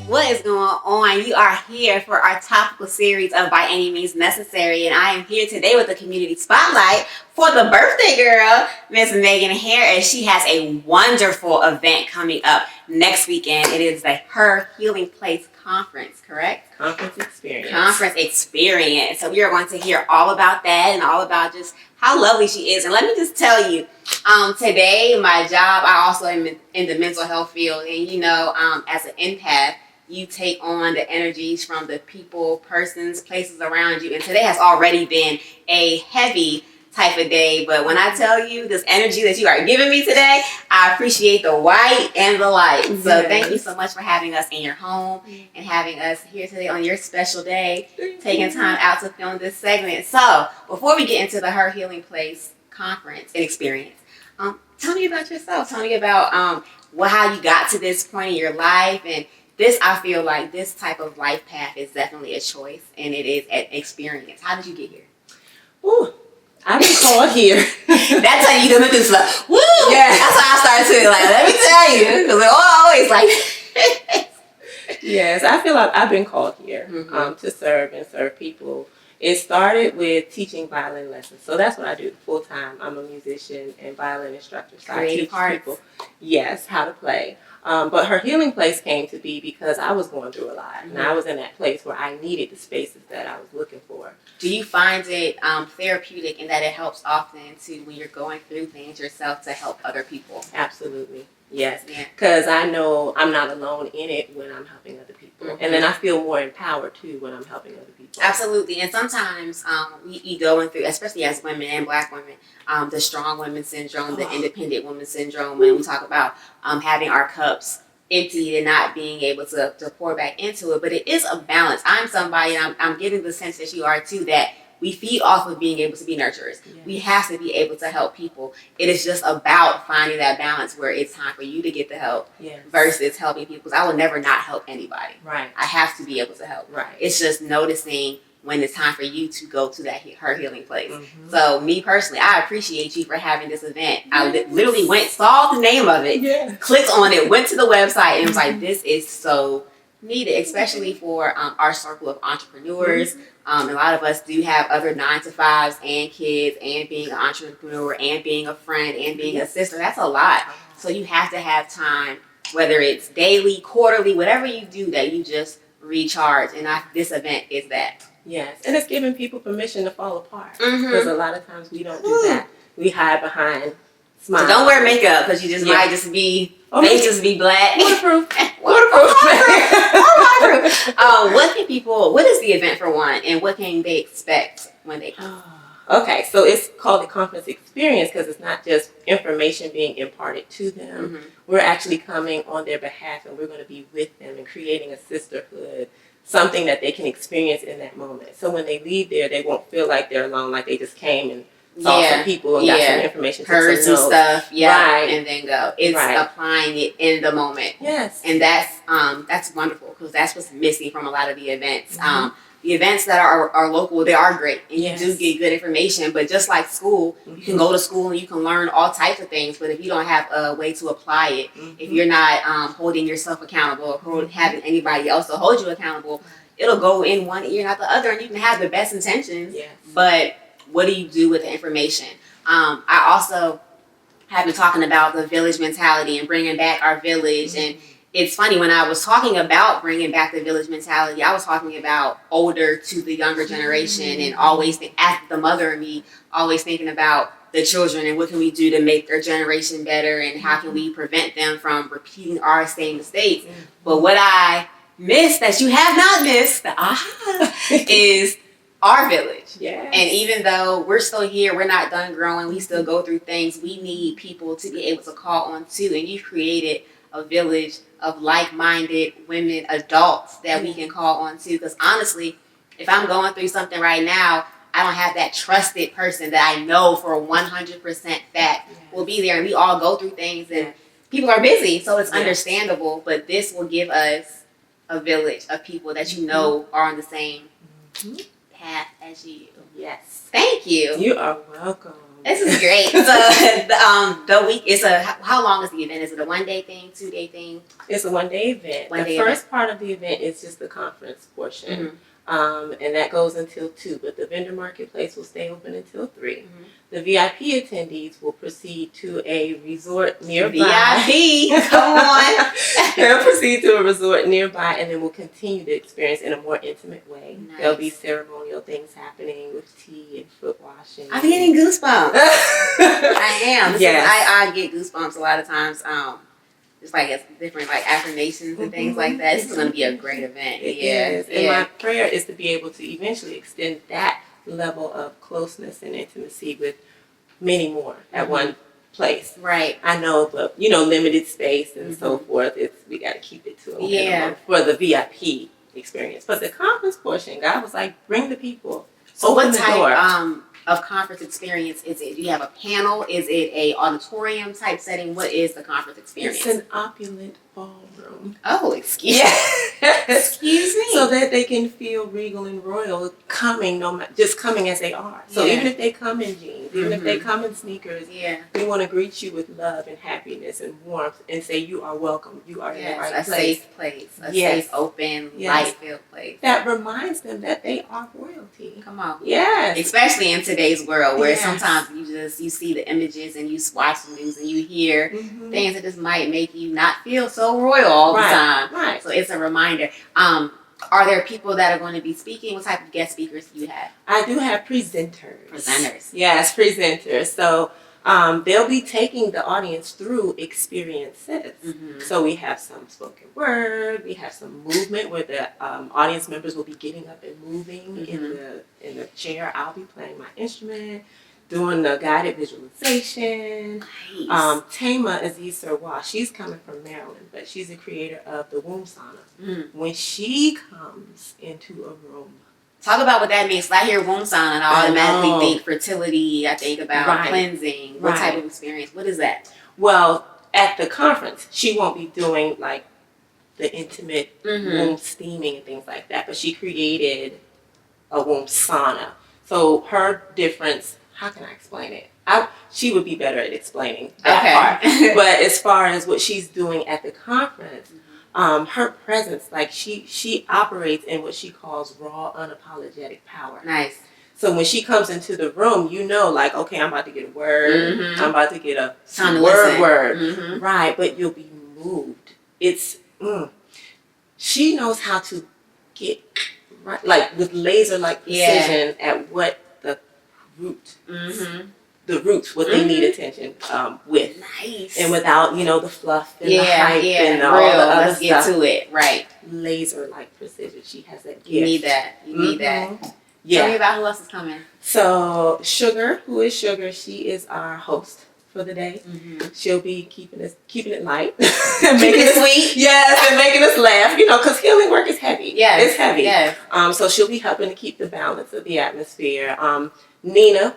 What is going on? You are here for our topical series of By Any Means Necessary, and I am here today with the community spotlight for the birthday girl, Miss Megan Hare, as she has a wonderful event coming up next weekend. It is the Her Healing Place Conference, correct? Conference experience. Conference experience. So we are going to hear all about that and all about just how lovely she is. And let me just tell you, today my job, I also am in the mental health field, and as an empath, you take on the energies from the people, persons, places around you. And today has already been a heavy type of day. But when I tell you this energy that you are giving me today, I appreciate the white and the light. So thank you so much for having us in your home and having us here today on your special day, taking time out to film this segment. So before we get into the Her Healing Place Conference and experience, tell me about yourself. Tell me about how you got to this point in your life. And I feel like this type of life path is definitely a choice, and it is an experience. How did you get here? Ooh, I've been called here. That's how you do this stuff. Woo! Yeah. That's how I started too. Like, let me tell you. Because always like... Yes, I feel like I've been called here to serve and serve people. It started with teaching violin lessons. So that's what I do full time. I'm a musician and violin instructor. So I teach people, how to play. But Her Healing Place came to be because I was going through a lot. And I was in that place where I needed the spaces that I was looking for. Do you find it therapeutic in that it helps often when you're going through things yourself to help other people? Absolutely. Yes. Because I know I'm not alone in it when I'm helping other people. And then I feel more empowered too when I'm helping other people. Absolutely. And sometimes we going through, especially as women and Black women, the strong women syndrome, the independent woman syndrome, when we talk about having our cups emptied and not being able to pour back into it. But it is a balance. I'm somebody, and I'm getting the sense that you are too, that we feed off of being able to be nurturers. Yes. We have to be able to help people. It is just about finding that balance where it's time for you to get the help versus helping people. Because I will never not help anybody. Right. I have to be able to help. Right. It's just noticing when it's time for you to go to Her Healing Place. So me personally, I appreciate you for having this event. I literally saw the name of it, clicked on it, went to the website, and was like, this is so needed, especially for our circle of entrepreneurs. A lot of us do have other 9-to-5s and kids, and being an entrepreneur and being a friend and being a sister. That's a lot. So you have to have time, whether it's daily, quarterly, whatever you do, that you just recharge. And this event is that. Yes, and it's giving people permission to fall apart. Because a lot of times we don't do that. We hide behind smiles. So don't wear makeup because you just might just be, just be black. Waterproof. What is the event for one, and what can they expect when they come? Okay, so it's called the conference experience because it's not just information being imparted to them. We're actually coming on their behalf, and we're going to be with them and creating a sisterhood, something that they can experience in that moment. So when they leave there, they won't feel like they're alone, like they just came and saw some people and got some information. Heard some stuff, and then go. It's applying it in the moment. Yes. And that's wonderful because that's what's missing from a lot of the events. The events that are local, they are great, and you do get good information. But just like school, you can go to school and you can learn all types of things. But if you don't have a way to apply it, if you're not holding yourself accountable or having anybody else to hold you accountable, it'll go in one ear, not the other. And you can have the best intentions, but what do you do with the information? I also have been talking about the village mentality and bringing back our village. And it's funny, when I was talking about bringing back the village mentality, I was talking about older to the younger generation, and always, as the mother and me, always thinking about the children and what can we do to make their generation better, and how can we prevent them from repeating our same mistakes. But what I missed, that you have not missed, is our village. And even though we're still here, we're not done growing, we still go through things, we need people to be able to call on to. And you've created a village of like-minded women, adults that we can call on to. Because honestly, if I'm going through something right now, I don't have that trusted person that I know for 100% fact will be there. And we all go through things, and people are busy, so it's understandable. But this will give us a village of people that are on the same path as you. Yes. Thank you. You are welcome. This is great. So the week is how long is the event? Is it a 1-day thing, 2-day thing? It's a 1-day event. The first part of the event is just the conference portion. And that goes until 2, but the vendor marketplace will stay open until 3. The VIP attendees will proceed to a resort nearby. VIP, come on. They'll proceed to a resort nearby, and then we'll continue the experience in a more intimate way. Nice. There'll be ceremonial things happening with tea and foot washing. I'm getting goosebumps. I am. Yes. I get goosebumps a lot of times. Just like it's different like affirmations and things like that. This is going to be a great event. It is. And my prayer is to be able to eventually extend that level of closeness and intimacy with many more at one place. Right. I know, but limited space and so forth. We got to keep it to a minimum for the VIP experience. But the conference portion, God was like, bring the people. So what type of conference experience is it? Do you have a panel? Is it a auditorium type setting? What is the conference experience? It's an opulent ballroom. Oh, excuse me. So that they can feel regal and royal coming, just coming as they are. So even if they come in jeans, even if they come in sneakers, we want to greet you with love and happiness and warmth and say you are welcome. You are in the right place. A safe place. A safe, open, light-filled place. That reminds them that they are royalty. Come on. Yes. Especially in today's world where sometimes you see the images and you watch the news and you hear things that just might make you not feel so royal all the time. Right. So it's a reminder. Are there people that are going to be speaking? What type of guest speakers do you have? I do have presenters. Presenters. Yes, presenters. So they'll be taking the audience through experiences. So we have some spoken word, we have some movement where the audience members will be getting up and moving in the chair. I'll be playing my instrument, doing the guided visualization. Nice. Tama Aziz Sirwa, she's coming from Maryland, but she's the creator of the womb sauna. When she comes into a room, talk about what that means. So I hear womb sauna and I automatically think fertility. I think about cleansing. What type of experience? What is that? Well, at the conference, she won't be doing like the intimate womb steaming and things like that, but she created a womb sauna. So her difference, how can I explain it? She would be better at explaining that part. But as far as what she's doing at the conference, her presence, like she operates in what she calls raw, unapologetic power. Nice. So when she comes into the room, like, okay, I'm about to get a word. I'm about to get a word. Right, but you'll be moved. It's, she knows how to get, right, like with laser-like precision at what the root, the roots, what they need attention with. Nice. And without, the fluff and the hype and all the other stuff. Let's get to it. Right. Laser-like precision. She has that gift. You need that. You need that. Yeah. Tell me about who else is coming. So Sugar, who is Sugar? She is our host for the day. She'll be keeping it light, making it sweet. Yes, and making us laugh. Because healing work is heavy. Yeah, it's heavy. Yeah. So she'll be helping to keep the balance of the atmosphere. Nina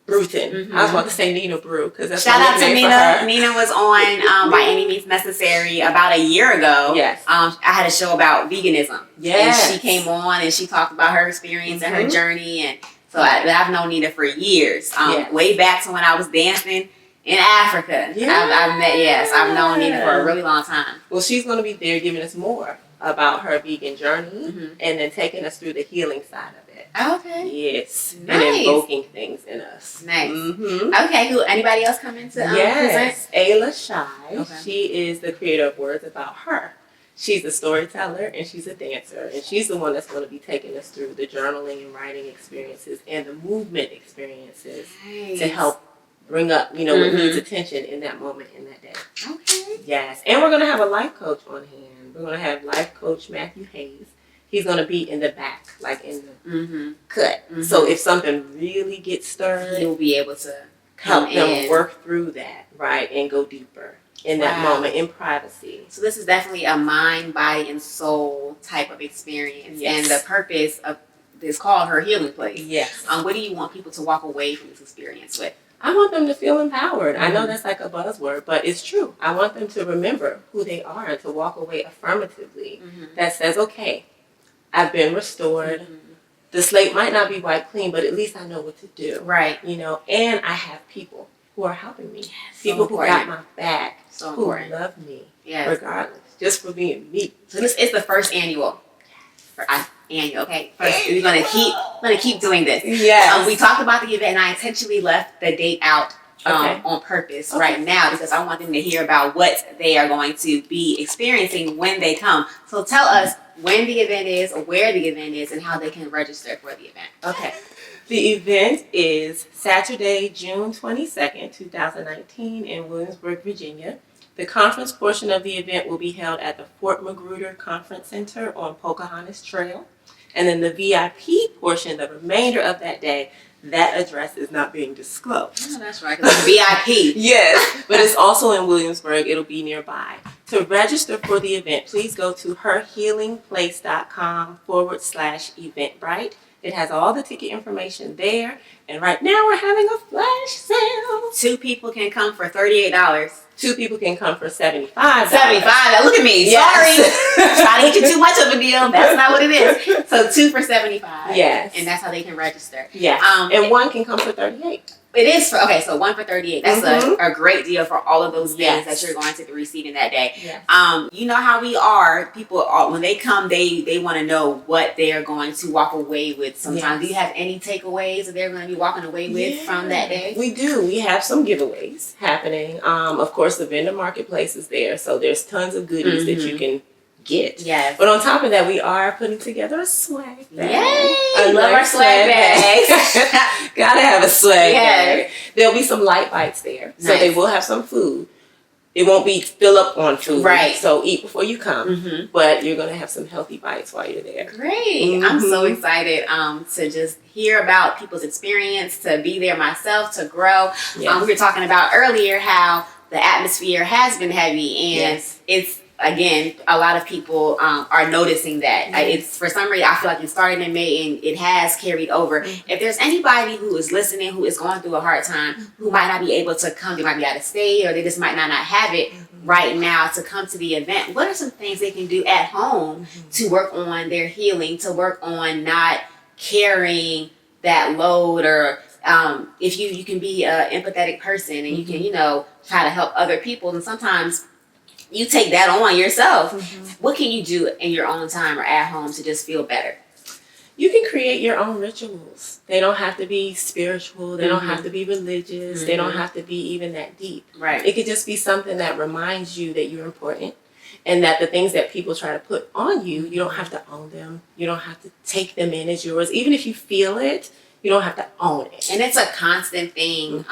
Bruton. I was about to say Nina Brew because that's shout out to Nina. Nina was on By Any Means Necessary about a year ago. Yes. I had a show about veganism. Yes. And she came on and she talked about her experience and her journey. And so I've known Nina for years. Way back to when I was dancing in Africa. I've known Nina for a really long time. Well, she's going to be there giving us more about her vegan journey and then taking us through the healing side of it. Okay. Yes. Nice. And invoking things in us. Nice. Okay, cool. Anybody else coming to yes. present? Ayla Shai. Okay. She is the creator of Words About Her. She's a storyteller and she's a dancer. And she's the one that's going to be taking us through the journaling and writing experiences and the movement experiences to help bring up, what needs attention in that moment, in that day. Okay. Yes. And we're going to have a life coach on hand. We're going to have life coach Matthew Hayes. He's going to be in the back, like in the cut. So if something really gets stirred, he'll be able to help them work through that, right, and go deeper in that moment in privacy. So this is definitely a mind, body, and soul type of experience. Yes. And the purpose of this called Her Healing Place. Yes. What do you want people to walk away from this experience with? I want them to feel empowered. I know that's like a buzzword, but it's true. I want them to remember who they are and to walk away affirmatively that says, okay, I've been restored The slate might not be wiped clean, but at least I know what to do. Right. You know, and I have people who are helping me. Yes, People so who got my back. So who important. love me. Yes. Regardless. Just for being me. So this is the first annual. Annual, okay. First, we're gonna keep doing this. Yes. We talked about the event, and I intentionally left the date out on purpose right now because I want them to hear about what they are going to be experiencing when they come. So tell us when the event is, or where the event is, and how they can register for the event. Okay. The event is Saturday, June 22nd, 2019 in Williamsburg, Virginia. The conference portion of the event will be held at the Fort Magruder Conference Center on Pocahontas Trail. And then the VIP portion, the remainder of that day, that address is not being disclosed. Oh, that's right, because it's VIP. Yes, but it's also in Williamsburg. It'll be nearby. To register for the event, please go to herhealingplace.com/Eventbrite. It has all the ticket information there. And right now we're having a flash sale. 2 people can come for $38. 2 people can come for $75. $75. Look at me. Yes. Sorry. Trying to get you too much of a deal. That's not what it is. So 2 for $75. Yes. And that's how they can register. Yes. And 1 can come for $38. It is for, okay, so 1 for $38. That's a great deal for all of those things that you're going to be receiving that day. Yes. You know how we are. People are, when they come, they want to know what they are going to walk away with sometimes. Do you have any takeaways that they're going to be walking away with from that day? We do. We have some giveaways happening. Of course, the vendor marketplace is there, so there's tons of goodies that you can get. Yes. But on top of that, we are putting together a swag bag. Yay! I love our swag bags. Gotta have a swag bag. There'll be some light bites there. So they will have some food. It won't be fill up on food. Right. So eat before you come. But you're going to have some healthy bites while you're there. Great. I'm so excited to just hear about people's experience, to be there myself, to grow. We were talking about earlier how the atmosphere has been heavy, and it's, again, a lot of people are noticing that. It's, for some reason, I feel like it started in May and it has carried over. If there's anybody who is listening who is going through a hard time, who might not be able to come, they might be out of state, or they just might not have it right now to come to the event, what are some things they can do at home to work on their healing, to work on not carrying that load? Or if you can be an empathetic person and you can, try to help other people, and sometimes you take that on yourself. What can you do in your own time or at home to just feel better? You can create your own rituals. They don't have to be spiritual. They don't have to be religious. They don't have to be even that deep. Right. It could just be something that reminds you that you're important, and that the things that people try to put on you, you don't have to own them. You don't have to take them in as yours. Even if you feel it, you don't have to own it. And it's a constant thing.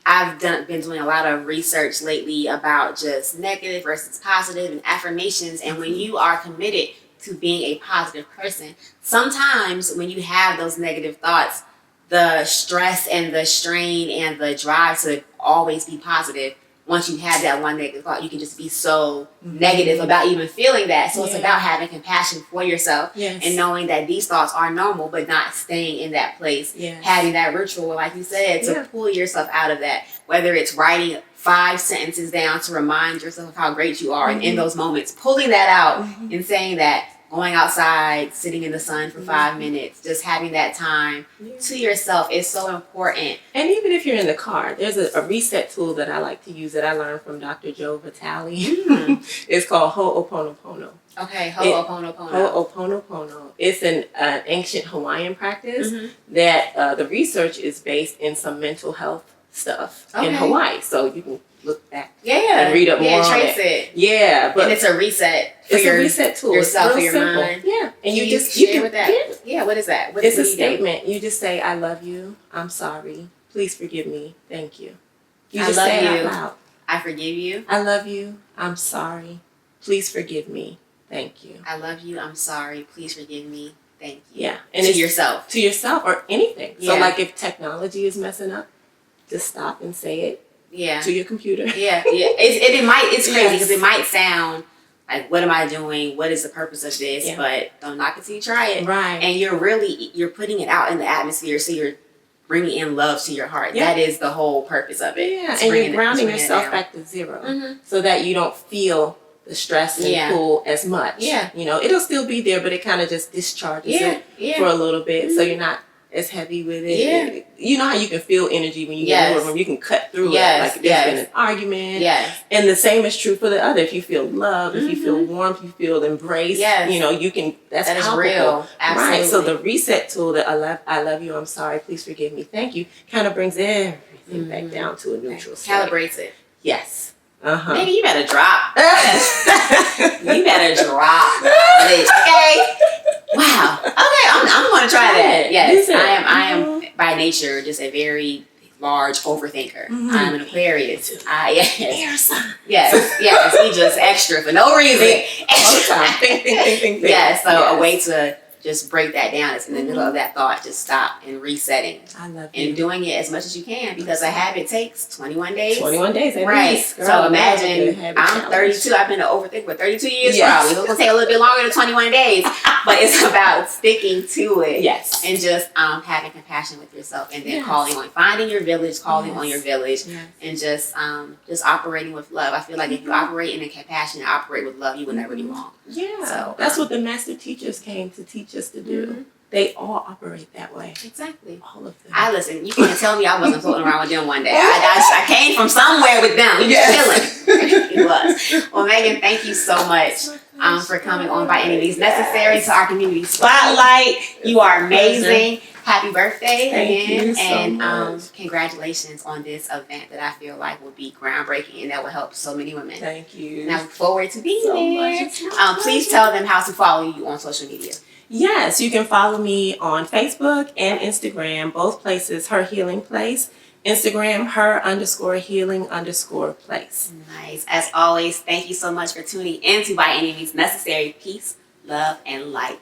I've been doing a lot of research lately about just negative versus positive and affirmations. And when you are committed to being a positive person, sometimes when you have those negative thoughts, the stress and the strain and the drive to always be positive, once you have that one negative thought, you can just be so negative about even feeling that. So it's about having compassion for yourself and knowing that these thoughts are normal, but not staying in that place. Having that ritual, like you said, to pull yourself out of that. Whether it's writing 5 sentences down to remind yourself of how great you are, and in those moments, pulling that out and saying that, going outside, sitting in the sun for 5 minutes, just having that time to yourself is so important. And even if you're in the car, there's a reset tool that I like to use that I learned from Dr. Joe Vitale. It's called Ho'oponopono. Okay, Ho'oponopono. Ho'oponopono. It's an ancient Hawaiian practice that the research is based in some mental health stuff in Hawaii. So you can look back and read up more on it. Yeah, but and it's a reset for it's a reset tool. Yourself, it's for your simple. mind. Yeah, and you can share with that. Yeah, what is that? It's a statement. You just say, "I love you. I'm sorry. Please forgive me. Thank you." You just say it out loud. I forgive you. I love you. I'm sorry. Please forgive me. Thank you. I love you. I'm sorry. Please forgive me. Thank you. Yeah, and to yourself. To yourself or anything. So, like, if technology is messing up, just stop and say it. To your computer. It's crazy because it might sound like, what am I doing? What is the purpose of this? But don't knock it till you try it. Right. And you're putting it out in the atmosphere, so you're bringing in love to your heart. That is the whole purpose of it. Yeah, and you're grounding yourself back to zero so that you don't feel the stress and pull as much. Yeah. You know, it'll still be there, but it kind of just discharges it for a little bit, so you're not as heavy with it. Yeah. You know how you can feel energy when you get in a room. You can cut through it. Like there's been an argument. Yes. And the same is true for the other. If you feel love, if you feel warmth, you feel embraced, you know, you can, that is real. Absolutely. Right. So the reset tool that I love you, I'm sorry, please forgive me, thank you, kind of brings everything back down to a neutral state. Calibrates it. Yes. Maybe you better drop. You better drop. Okay. Wow. Okay, I'm going to try that. Yes, I am by nature just a very large overthinker. I'm an Aquarius. Yes. We just extra for no reason. All the time. Think. Yes. So a way to just break that down is in the middle of that thought, just stop and resetting. I love you. And doing it as much as you can, because a habit takes 21 days. 21 days at right. least. Girl, so imagine, I'm 32, I've been an overthinker for 32 years probably. It's going to take a little bit longer than 21 days, but it's about sticking to it. Yes. And just having compassion with yourself, and then finding your village, calling on your village, and just operating with love. I feel like if you operate in a compassion and operate with love, you will never be wrong. Yeah. So that's what the master teachers came to teach us to do. They all operate that way. Exactly. All of them. Listen, you can't tell me I wasn't floating around with them one day. I came from somewhere with them. We was chilling. It was. Well, Megan, thank you so much for coming on By Any Means Necessary to our community spotlight. You are amazing. Happy birthday again. And congratulations on this event that I feel like will be groundbreaking and that will help so many women. Thank you. And I look forward to being there. Please tell them how to follow you on social media. Yes, you can follow me on Facebook and Instagram, both places, Her Healing Place. Instagram, her_healing_place. Nice. As always, thank you so much for tuning in to By Any Means Necessary. Peace, love, and light.